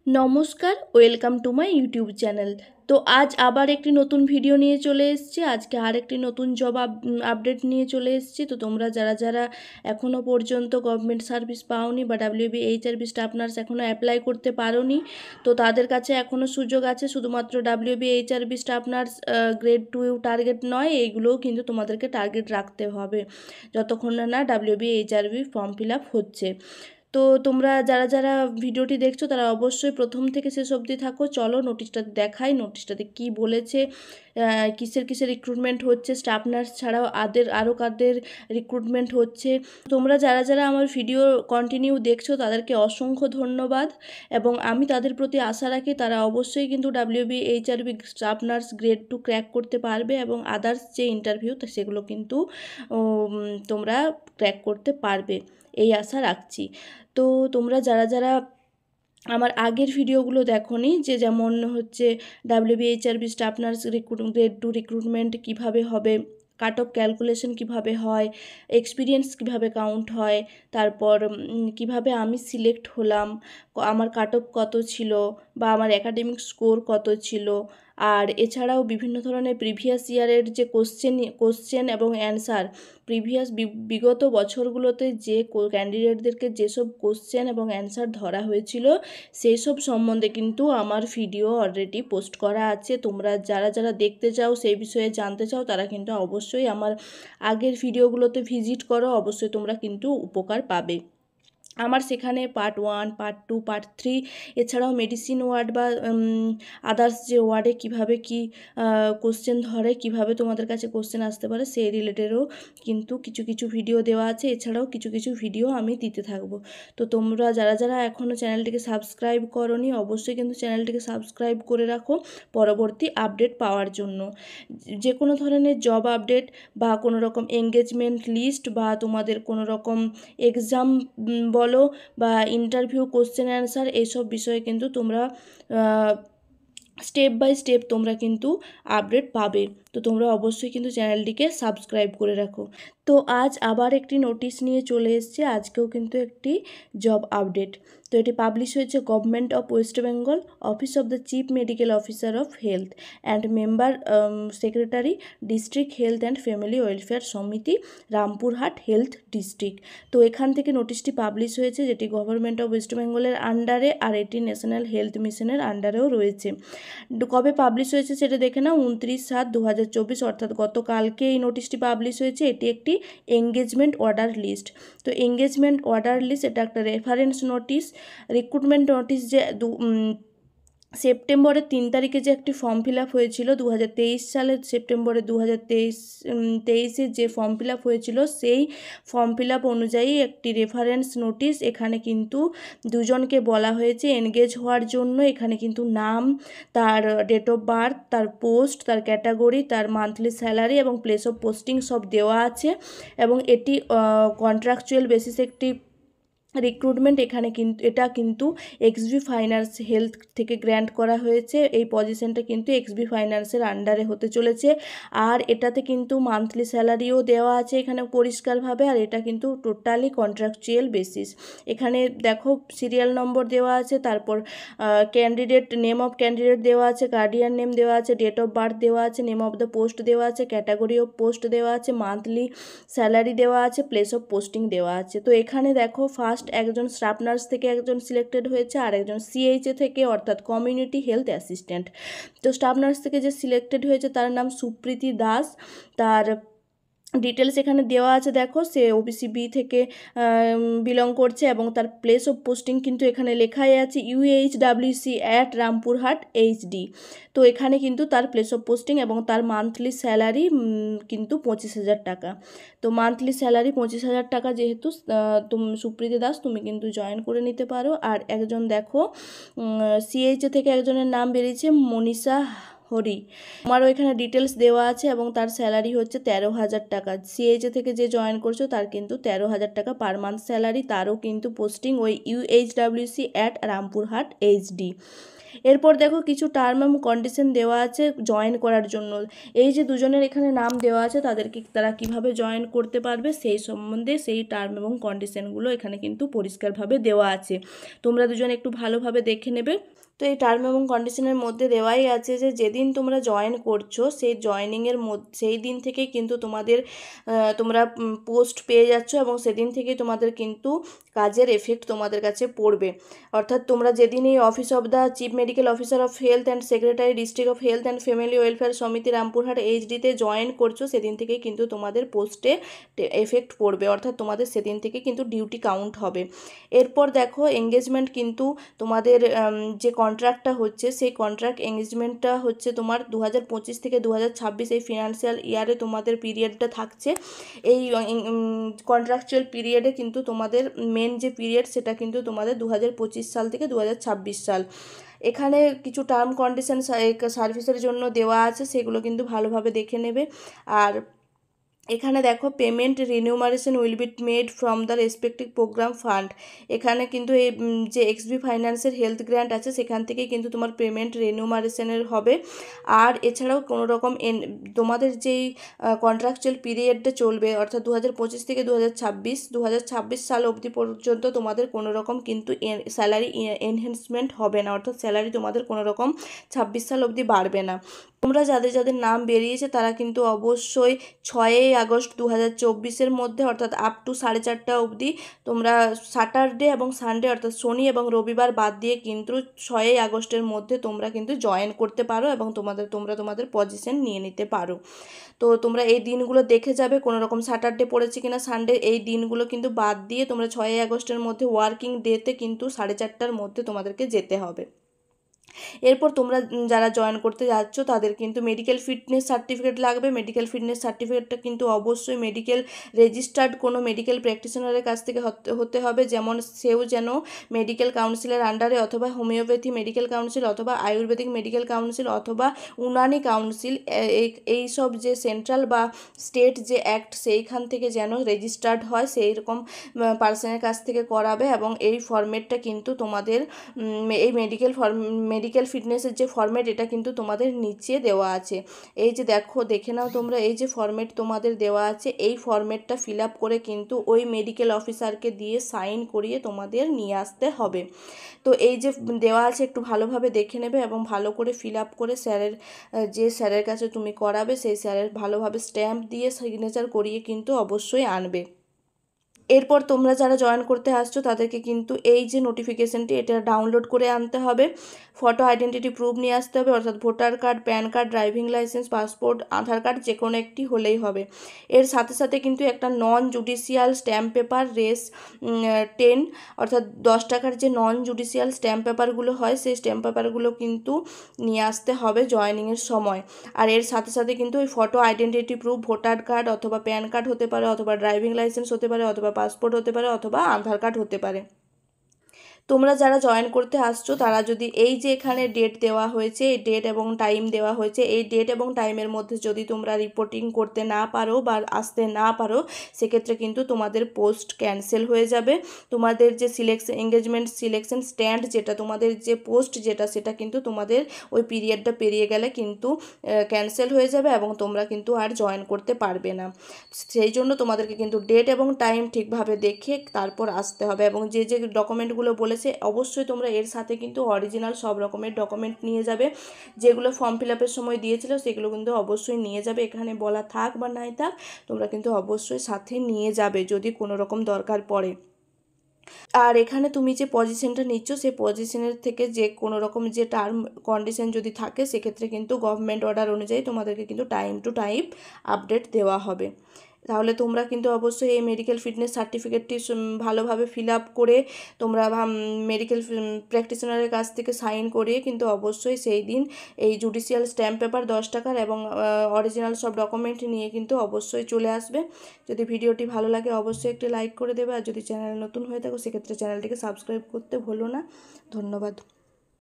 নমস্কার, welcome to my YouTube channel. তো আজ আবার একটি নতুন ভিডিও নিয়ে চলে এসেছি। আজকে আরেকটি নতুন জব আপডেট নিয়ে চলে এসেছি। তো তোমরা যারা যারা এখনও পর্যন্ত গভর্নমেন্ট সার্ভিস পাওনি বা WBHRB স্টাফ নার্স এখনও অ্যাপ্লাই করতে পারোনি, তো তাদের কাছে এখনও সুযোগ আছে। শুধুমাত্র WBHRB staff nurse grade 2 target নয়, এইগুলোও কিন্তু তোমাদেরকে টার্গেট রাখতে হবে যতক্ষণ না WBHRB ফর্ম ফিল আপ হচ্ছে। তো তোমরা যারা যারা ভিডিওটি দেখছো তারা অবশ্যই প্রথম থেকে শেষ অবধি থাকো। চলো নোটিশটাতে দেখাই, নোটিশটাতে কি বলেছে, কিসের কিসের রিক্রুটমেন্ট হচ্ছে, স্টাফ নার্স ছাড়াও আরও কাদের রিক্রুটমেন্ট হচ্ছে। তোমরা যারা যারা আমার ভিডিও কন্টিনিউ দেখছো তাদেরকে অসংখ্য ধন্যবাদ, এবং আমি তাদের প্রতি আশা রাখি তারা অবশ্যই কিন্তু WBHRB staff nurse grade 2 crack করতে পারবে, এবং আদার্স যে ইন্টারভিউ সেগুলো কিন্তু তোমরা ক্র্যাক করতে পারবে, এই আশা রাখছি। তো তোমরা যারা যারা আমার আগের ভিডিওগুলো দেখোনি, যেমন হচ্ছে WBHRB staff nurse grade 2 recruitment কীভাবে হবে, কাট অফ ক্যালকুলেশন কিভাবে হয়, এক্সপিরিয়েন্স কিভাবে কাউন্ট হয়, তারপর কিভাবে আমি সিলেক্ট হলাম, আমার কাট অফ কত ছিল বা আমার একাডেমিক স্কোর কত ছিল, আর এছাড়াও বিভিন্ন ধরনের প্রিভিয়াস ইয়ারের যে কোশ্চেন এবং অ্যান্সার, বিগত বছরগুলোতে যে ক্যান্ডিডেটদেরকে যেসব কোশ্চেন এবং অ্যান্সার ধরা হয়েছিল সেই সব সম্বন্ধে কিন্তু আমার ভিডিও অলরেডি পোস্ট করা আছে। তোমরা যারা যারা দেখতে চাও, সেই বিষয়ে জানতে চাও, তারা কিন্তু অবশ্যই আমার আগের ভিডিওগুলোতে ভিজিট করো, অবশ্যই তোমরা কিন্তু উপকার পাবে। আমার সেখানে পার্ট 1, পার্ট 2, পার্ট 3 এছাড়াও মেডিসিন ওয়ার্ড বা আদার্স যে ওয়ার্ডে কীভাবে কী কোশ্চেন ধরে, কিভাবে তোমাদের কাছে কোশ্চেন আসতে পারে, সেই রিলেটেডও কিন্তু কিছু কিছু ভিডিও দেওয়া আছে। এছাড়াও কিছু কিছু ভিডিও আমি দিতে থাকবো। তো তোমরা যারা যারা এখনও চ্যানেলটিকে সাবস্ক্রাইব করোনি, অবশ্যই কিন্তু চ্যানেলটিকে সাবস্ক্রাইব করে রাখো পরবর্তী আপডেট পাওয়ার জন্য। যে কোনো ধরনের জব আপডেট বা কোনো রকম এঙ্গেজমেন্ট লিস্ট বা তোমাদের কোনো রকম এক্সাম বলো বা ইন্টারভিউ কোশ্চেন অ্যান্সার, এইসব বিষয়ে কিন্তু তোমরা স্টেপ বাই স্টেপ তোমরা কিন্তু আপডেট পাবে। তো তোমরা অবশ্যই কিন্তু চ্যানেলটিকে সাবস্ক্রাইব করে রাখো। তো আজ আবার একটি নোটিশ নিয়ে চলে এসেছে, আজকেও কিন্তু একটি জব আপডেট। তো এটি পাবলিশ হয়েছে government of West Bengal, office of the chief medical officer of health and member secretary, district health and family welfare সমিতি, রামপুরহাট হেলথ ডিস্ট্রিক্ট। তো এখান থেকে নোটিশটি পাবলিশ হয়েছে, যেটি গভর্নমেন্ট অফ ওয়েস্ট বেঙ্গলের আন্ডারে, আর এটি ন্যাশনাল হেলথ মিশনের আন্ডারেও রয়েছে। কবে পাবলিশ হয়েছে সেটা দেখে নাও, 29/7/2024, অর্থাৎ গতকালকে এই নোটিশটি পাবলিশ হয়েছে। এটি একটি এঙ্গেজমেন্ট অর্ডার লিস্ট। তো এঙ্গেজমেন্ট অর্ডার লিস্ট এটা একটা রেফারেন্স নোটিশ। রিক্রুটমেন্ট নোটিশ যে সেপ্টেম্বরের 3 তারিখে যে একটি ফর্ম ফিল আপ হয়েছিল, 2023 সালের সেপ্টেম্বরে 2023 যে ফর্ম ফিল আপ হয়েছিল, সেই ফর্ম ফিল আপ অনুযায়ী একটি রেফারেন্স নোটিশ এখানে কিন্তু দুজনকে বলা হয়েছে এনগেজ হওয়ার জন্য। এখানে কিন্তু নাম, তার ডেট অফ বার্থ, তার পোস্ট, তার ক্যাটাগরি, তার মান্থলি স্যালারি এবং প্লেস অফ পোস্টিং সব দেওয়া আছে, এবং এটি কন্ট্রাকচুয়াল বেসিস একটি রিক্রুটমেন্ট। এটা কিন্তু এক্সবি ফাইন্যান্স হেলথ থেকে গ্র্যান্ট করা হয়েছে। এই পজিশনটা কিন্তু এক্সবি ফাইন্যান্সের আন্ডারে হতে চলেছে, আর এটাতে কিন্তু মান্থলি স্যালারিও দেওয়া আছে এখানে পরিষ্কারভাবে, আর এটা কিন্তু টোটালি কন্ট্রাকচুয়াল বেসিস। এখানে দেখো সিরিয়াল নম্বর দেওয়া আছে, তারপর ক্যান্ডিডেট নেম অফ ক্যান্ডিডেট দেওয়া আছে, গার্ডিয়ান নেম দেওয়া আছে, ডেট অফ বার্থ দেওয়া আছে, নেম অফ দ্য পোস্ট দেওয়া আছে, ক্যাটাগরি অফ পোস্ট দেওয়া আছে, মান্থলি স্যালারি দেওয়া আছে, প্লেস অফ পোস্টিং দেওয়া আছে। তো এখানে দেখো ফার্স্ট একজন স্টাফ নার্স থেকে একজন সিলেক্টেড হয়েছে, আর একজন CHA থেকে, অর্থাৎ কমিউনিটি হেলথ অ্যাসিস্ট্যান্ট। তো স্টাফ নার্স থেকে যে সিলেক্টেড হয়েছে তার নাম সুপ্রীতি দাস। তার ডিটেলস এখানে দেওয়া আছে, দেখো সে OBC B থেকে বিলং করছে, এবং তার প্লেস অফ পোস্টিং কিন্তু এখানে লেখাই আছে UHWC at রামপুরহাট HD। তো এখানে কিন্তু তার প্লেস অফ পোস্টিং এবং তার মান্থলি স্যালারি কিন্তু 25,000 টাকা। তো মান্থলি স্যালারি 25,000 টাকা যেহেতু, তুমি সুপ্রীতি দাস তুমি কিন্তু জয়েন করে নিতে পারো। আর একজন দেখো CHA থেকে একজনের নাম বেরিয়েছে মনীষা হরি। আমারও এখানে ডিটেলস দেওয়া আছে এবং তার স্যালারি হচ্ছে 13,000 টাকা। সিএইচএ থেকে যে জয়েন করছো তার কিন্তু 13,000 টাকা পার মান্থ স্যালারি। তারও কিন্তু পোস্টিং ওই UHWC অ্যাট রামপুরহাট HD। এরপর দেখো কিছু টার্ম এবং কন্ডিশন দেওয়া আছে জয়েন করার জন্য। এই যে দুজনের এখানে নাম দেওয়া আছে তারা কিভাবে জয়েন করতে পারবে সেই সম্বন্ধে সেই টার্ম এবং কন্ডিশনগুলো এখানে কিন্তু পরিষ্কারভাবে দেওয়া আছে। তোমরা দুজন একটু ভালোভাবে দেখে নেবে। তো এই টার্ম এবং কন্ডিশনের মধ্যে দেওয়াই আছে যে যেদিন তোমরা জয়েন করছো সেই জয়েনিংয়ের মধ্যে সেই দিন থেকেই কিন্তু তোমরা পোস্ট পেয়ে যাচ্ছ এবং সেদিন থেকেই তোমাদের কিন্তু কাজের এফেক্ট তোমাদের কাছে পড়বে। অর্থাৎ তোমরা যেদিন এই office of the chief medical officer of health and secretary district of health and family welfare সমিতি রামপুরহাট HDতে জয়েন করছো সেদিন থেকেই কিন্তু তোমাদের পোস্টে এফেক্ট পড়বে, অর্থাৎ তোমাদের সেদিন থেকে কিন্তু ডিউটি কাউন্ট হবে। এরপর দেখো এঙ্গেজমেন্ট কিন্তু তোমাদের যে কন্ট্রাক্টটা হচ্ছে সেই কন্ট্রাক্ট এঙ্গেজমেন্টটা হচ্ছে তোমার 2025 থেকে 2026 এই ফিনান্সিয়াল ইয়ারে তোমাদের পিরিয়ডটা থাকছে। এই কন্ট্রাকচুয়াল পিরিয়ডে কিন্তু তোমাদের মেন যে পিরিয়ড সেটা কিন্তু তোমাদের 2025 সাল থেকে 2026 সাল। এখানে কিছু টার্ম কন্ডিশন সার্ভিসের জন্য দেওয়া আছে, সেগুলো কিন্তু ভালোভাবে দেখে নেবে। আর এখানে দেখো payment remuneration will be made from the respective programme fund. এখানে কিন্তু এই যে এক্সবি ফাইন্যান্সের হেলথ গ্র্যান্ট আছে সেখান থেকে কিন্তু তোমার পেমেন্ট রিনিউমারেশনের হবে। আর এছাড়াও কোনো রকম তোমাদের যেই কন্ট্রাকচুয়াল পিরিয়ডটা চলবে অর্থাৎ 2025 থেকে 2026 সাল অবধি পর্যন্ত তোমাদের কোনো রকম কিন্তু স্যালারি এনহ্যান্সমেন্ট হবে না, অর্থাৎ স্যালারি তোমাদের কোনো রকম 26 সাল অবধি বাড়বে না। তোমরা যাদের যাদের নাম বেরিয়েছে তারা কিন্তু অবশ্যই 6 আগস্ট 2024 মধ্যে অর্থাৎ আপ টু 4:30 অবধি তোমরা স্যাটারডে এবং সানডে অর্থাৎ শনি এবং রবিবার বাদ দিয়ে কিন্তু 6 আগস্টের মধ্যে তোমরা কিন্তু জয়েন করতে পারো এবং তোমরা তোমাদের পজিশন নিয়ে নিতে পারো। তো তোমরা এই দিনগুলো দেখে যাবে কোনো রকম স্যাটারডে পড়েছে কিনা সানডে, এই দিনগুলো কিন্তু বাদ দিয়ে তোমরা 6 আগস্টের মধ্যে ওয়ার্কিং ডেতে কিন্তু 4:30টার মধ্যে তোমাদেরকে যেতে হবে। এরপর তোমরা যারা জয়েন করতে যাচ্ছ তাদের কিন্তু মেডিকেল ফিটনেস সার্টিফিকেট লাগবে। মেডিকেল ফিটনেস সার্টিফিকেটটা কিন্তু অবশ্যই মেডিকেল রেজিস্টার্ড কোনো মেডিকেল প্র্যাকটিশনারের কাছ থেকে হতে হবে, যেমন সেও যেন মেডিকেল কাউন্সিলের আন্ডারে অথবা হোমিওপ্যাথি মেডিকেল কাউন্সিল অথবা আয়ুর্বেদিক মেডিকেল কাউন্সিল অথবা উনানি কাউন্সিল এই সব যে সেন্ট্রাল বা স্টেট যে অ্যাক্ট সেইখান থেকে যেন রেজিস্টার্ড হয় সেই রকম পার্সনের কাছ থেকে করাবে। এবং এই ফরম্যাটটা কিন্তু তোমাদের এই মেডিকেল ফিটনেসের যে ফরম্যাট এটা কিন্তু তোমাদের নিচে দেওয়া আছে। এই যে দেখে নাও তোমরা, এই যে ফরম্যাট তোমাদের দেওয়া আছে এই ফরম্যাটটা ফিল আপ করে কিন্তু ওই মেডিকেল অফিসারকে দিয়ে সাইন করিয়ে তোমাদের নিয়ে আসতে হবে। তো এই যে দেওয়া আছে একটু ভালোভাবে দেখে নেবে এবং ভালো করে ফিল আপ করে স্যারের কাছে তুমি করাবে সেই স্যারের ভালোভাবে স্ট্যাম্প দিয়ে সিগনেচার করিয়ে কিন্তু অবশ্যই আনবে। এরপর তোমরা যারা জয়েন করতে আসছো তাদেরকে কিন্তু এই যে নোটিফিকেশানটি এটা ডাউনলোড করে আনতে হবে। ফটো আইডেন্টিটি প্রুফ নিয়ে আসতে হবে, অর্থাৎ voter card, PAN card, driving licence, passport, Aadhaar card যে কোনো একটি হলেই হবে। এর সাথে সাথে কিন্তু একটা নন জুডিশিয়াল স্ট্যাম্প পেপার রেস 10 অর্থাৎ 10 টাকার যে নন জুডিশিয়াল স্ট্যাম্প পেপারগুলো হয় সেই স্ট্যাম্প পেপারগুলো কিন্তু নিয়ে আসতে হবে জয়েনিংয়ের সময়। আর এর সাথে সাথে কিন্তু ওই photo identity proof voter card অথবা প্যান কার্ড হতে পারে অথবা ড্রাইভিং লাইসেন্স হতে পারে অথবা পাসপোর্ট হতে পারে অথবা আধার কার্ড হতে পারে। তোমরা যারা জয়েন করতে আসছো তারা যদি এই যে এখানে ডেট দেওয়া হয়েছে এই ডেট এবং টাইম দেওয়া হয়েছে এই ডেট এবং টাইমের মধ্যে যদি তোমরা রিপোর্টিং করতে না পারো বা আসতে না পারো সেক্ষেত্রে কিন্তু তোমাদের পোস্ট ক্যান্সেল হয়ে যাবে। তোমাদের যে এঙ্গেজমেন্ট সিলেকশন স্ট্যান্ড যেটা তোমাদের যে পোস্ট সেটা কিন্তু তোমাদের ওই পিরিয়ডটা পেরিয়ে গেলে কিন্তু ক্যান্সেল হয়ে যাবে এবং তোমরা কিন্তু আর জয়েন করতে পারবে না। সেই জন্য তোমাদেরকে কিন্তু ডেট এবং টাইম ঠিকভাবে দেখে তারপর আসতে হবে এবং যে ডকুমেন্টগুলো বলেছে অবশ্যই তোমরা এর সাথে কিন্তু অরিজিনাল সব রকমের ডকুমেন্ট নিয়ে যাবে। যেগুলো ফর্ম ফিল আপের সময় দিয়েছিল সেগুলো কিন্তু অবশ্যই নিয়ে যাবে, এখানে বলা থাক বা নাই থাক তোমরা কিন্তু অবশ্যই সাথে নিয়ে যাবে যদি কোনো রকম দরকার পড়ে। আর এখানে তুমি যে পজিশনটা নিচ্ছ সেই পজিশনের থেকে যে কোনো রকম যে টার্ম কন্ডিশন যদি থাকে সেক্ষেত্রে কিন্তু গভর্নমেন্ট অর্ডার অনুযায়ী তোমাদেরকে কিন্তু টাইম টু টাইম আপডেট দেওয়া হবে। তাহলে তোমরা কিন্তু অবশ্যই এই মেডিকেল ফিটনেস সার্টিফিকেটটি ভালোভাবে ফিল আপ করে তোমরা মেডিকেল প্র্যাকটিশনারের কাছ থেকে সাইন করিয়ে কিন্তু অবশ্যই সেই দিন এই জুডিশিয়াল স্ট্যাম্প পেপার 10 টাকার এবং অরিজিনাল সব ডকুমেন্ট নিয়ে কিন্তু অবশ্যই চলে আসবে। যদি ভিডিওটি ভালো লাগে অবশ্যই একটি লাইক করে দেবে আর যদি চ্যানেল নতুন হয়ে থাকো সেক্ষেত্রে চ্যানেলটিকে সাবস্ক্রাইব করতে ভুলো না। ধন্যবাদ।